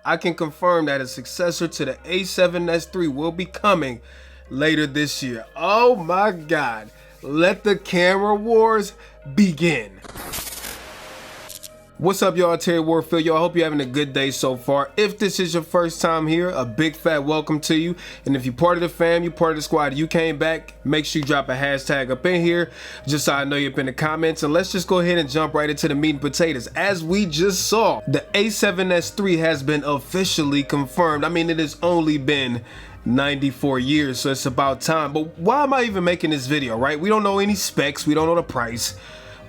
I can confirm that a successor to the A7S III will be coming later this year. Oh my God, let the camera wars begin. What's up, y'all? Terry Warfield. Y'all, hope you're having a good day so far. If this is your first time here, a big fat welcome to you. And if you're part of the fam, you're part of the squad, you came back, make sure you drop a hashtag up in here just so I know you're up in the comments. And let's just go ahead and jump right into the meat and potatoes. As we just saw, the A7S III has been officially confirmed. I mean, it has only been 94 years, so it's about time. But why am I even making this video, right? We don't know any specs, we don't know the price.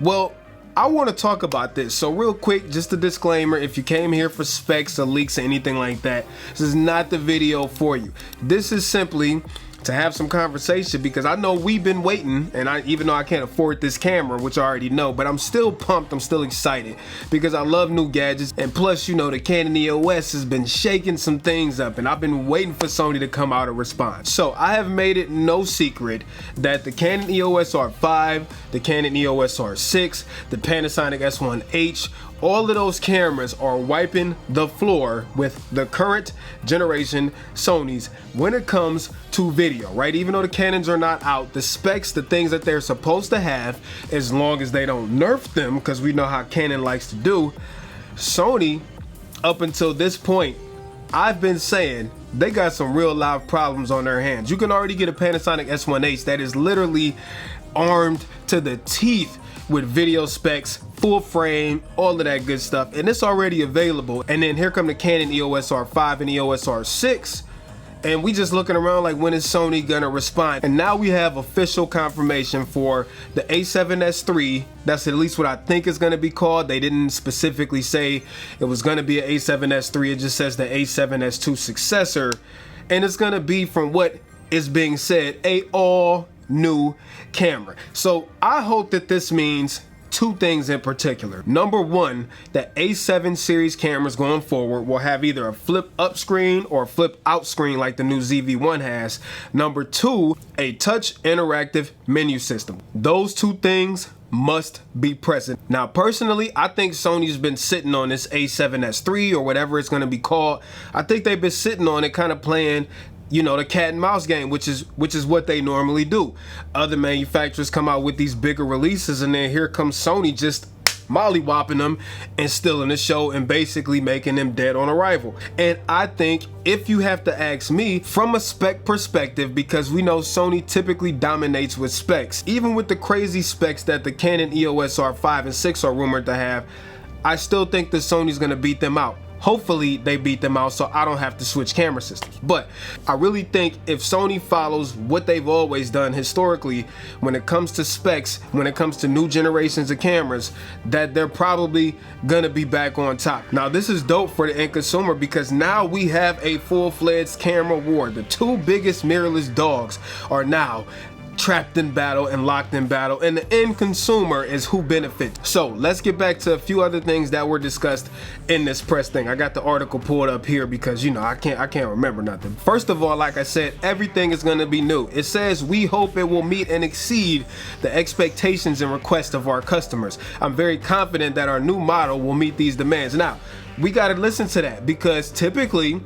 Well, I want to talk about this. So real quick, just a disclaimer, if you came here for specs or leaks or anything like that, this is not the video for you. This is simply to have some conversation, because I know we've been waiting, and even though I can't afford this camera, which I already know, but I'm still pumped, I'm still excited, because I love new gadgets. And plus, you know, the Canon EOS has been shaking some things up, and I've been waiting for Sony to come out and respond. So I have made it no secret that the Canon EOS R5, the Canon EOS R6, the Panasonic S1H, all of those cameras are wiping the floor with the current generation Sonys when it comes to video, right? Even though the Canons are not out, the specs, the things that they're supposed to have, as long as they don't nerf them, because we know how Canon likes to do, Sony, up until this point, I've been saying they got some real live problems on their hands. You can already get a Panasonic S1H that is literally armed to the teeth with video specs, full frame, all of that good stuff, and it's already available. And then here come the Canon EOS R5 and EOS R6, and we just looking around like, when is Sony gonna respond? And now we have official confirmation for the A7S III. That's at least what I think is gonna be called. They didn't specifically say it was gonna be an A7S III, it just says the A7S II successor, and it's gonna be, from what is being said, a all new camera. So I hope that this means two things in particular. Number one, that A7 series cameras going forward will have either a flip up screen or a flip out screen like the new ZV-1 has. Number two, a touch interactive menu system. Those two things must be present. Now, personally, I think Sony's been sitting on this A7S III, or whatever it's going to be called. I think they've been sitting on it, kind of playing, you know, the cat and mouse game, which is what they normally do. Other manufacturers come out with these bigger releases, and then here comes Sony just mollywopping them and stealing the show and basically making them dead on arrival. And I think, if you have to ask me, from a spec perspective, because we know Sony typically dominates with specs, even with the crazy specs that the Canon EOS R5 and 6 are rumored to have, I still think that Sony's gonna beat them out. Hopefully they beat them out so I don't have to switch camera systems. But I really think if Sony follows what they've always done historically when it comes to specs, when it comes to new generations of cameras, that they're probably gonna be back on top. Now, this is dope for the end consumer, because now we have a full-fledged camera war. The two biggest mirrorless dogs are now trapped in battle and locked in battle, and the end consumer is who benefits. So let's get back to a few other things that were discussed in this press thing. I got the article pulled up here because, you know, I can't remember nothing. First of all, like I said, everything is going to be new. It says we hope it will meet and exceed the expectations and requests of our customers. I'm very confident that our new model will meet these demands. Now, we got to listen to that, because typically,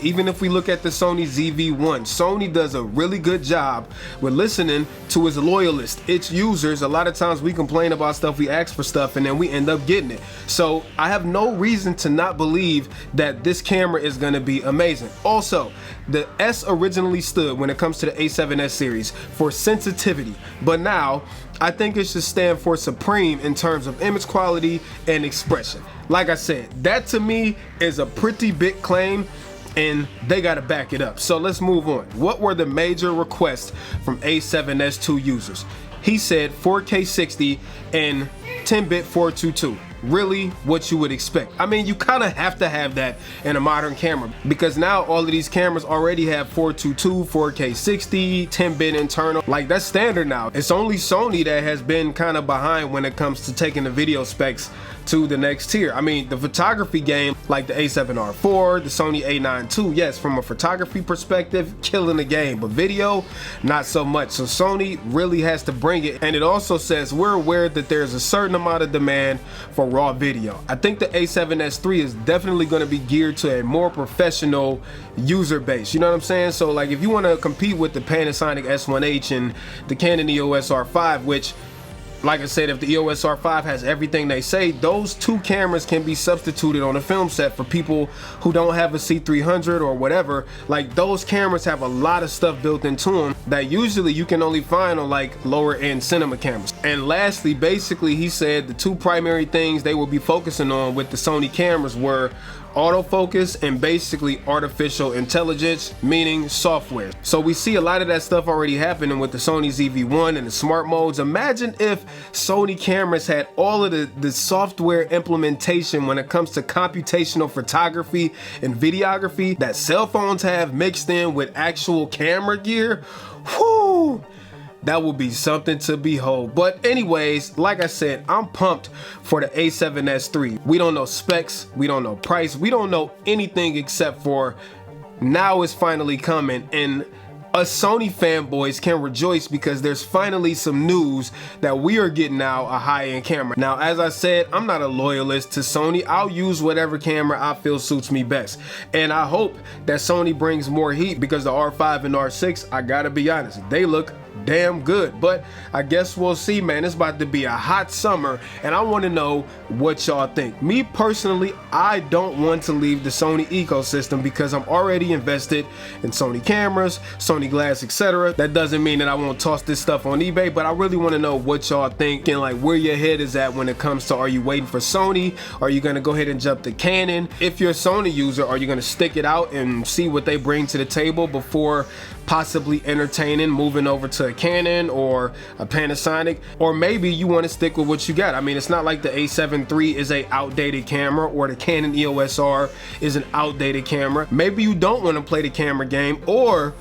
even if we look at the Sony ZV-1, Sony does a really good job with listening to its loyalists, its users. A lot of times we complain about stuff, we ask for stuff, and then we end up getting it. So I have no reason to not believe that this camera is going to be amazing. Also, the S originally stood, when it comes to the A7S series, for sensitivity, but now I think it should stand for supreme in terms of image quality and expression. Like I said, that to me is a pretty big claim, and they got to back it up. So let's move on. What were the major requests from A7S II users? He said 4K 60 and 10-bit 422. Really what you would expect. I mean, you kind of have to have that in a modern camera, because now all of these cameras already have 422, 4K 60, 10-bit internal. Like, that's standard now. It's only Sony that has been kind of behind when it comes to taking the video specs to the next tier. I mean, the photography game, like the A7R4, the Sony A9 II, yes, from a photography perspective, killing the game, but video, not so much. So Sony really has to bring it. And it also says we're aware that there's a certain amount of demand for raw video. I think the A7S III is definitely going to be geared to a more professional user base. You know what I'm saying? So like if you want to compete with the Panasonic S1H and the Canon EOS R5, which, like I said, if the EOS R5 has everything they say, those two cameras can be substituted on a film set for people who don't have a C300 or whatever. Like, those cameras have a lot of stuff built into them that usually you can only find on like lower end cinema cameras. And lastly, basically, he said the two primary things they will be focusing on with the Sony cameras were autofocus and basically artificial intelligence, meaning software. So we see a lot of that stuff already happening with the Sony ZV-1 and the smart modes. Imagine if Sony cameras had all of the software implementation when it comes to computational photography and videography that cell phones have mixed in with actual camera gear. Whoo! That will be something to behold. But anyways, like I said, I'm pumped for the A7S III. We don't know specs, we don't know price, we don't know anything except for now it's finally coming, and us Sony fanboys can rejoice because there's finally some news that we are getting now a high-end camera. Now, as I said, I'm not a loyalist to Sony. I'll use whatever camera I feel suits me best. And I hope that Sony brings more heat because the R5 and R6, I gotta be honest, they look damn good. But I guess we'll see, man. It's about to be a hot summer and I want to know what y'all think. Me personally, I don't want to leave the Sony ecosystem because I'm already invested in Sony cameras, Sony glass, etc. That doesn't mean that I won't toss this stuff on eBay, but I really want to know what y'all think and like where your head is at when it comes to, are you waiting for Sony? Are you going to go ahead and jump to Canon? If you're a Sony user, are you going to stick it out and see what they bring to the table before possibly entertaining moving over to a Canon or a Panasonic? Or maybe you want to stick with what you got. I mean, it's not like the A7 III is a outdated camera or the Canon EOS R is an outdated camera. Maybe you don't want to play the camera game, or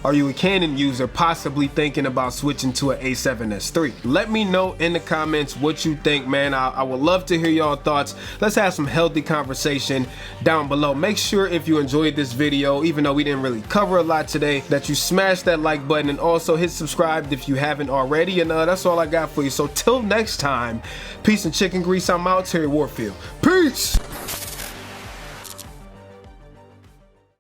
are you a Canon user possibly thinking about switching to an A7S III? Let me know in the comments what you think, man. I would love to hear y'all thoughts. Let's have some healthy conversation down below. Make sure if you enjoyed this video, even though we didn't really cover a lot today, that you smash that like button and also hit subscribe if you haven't already. And that's all I got for you. So till next time, peace and chicken grease. I'm out, Terry Warfield. Peace!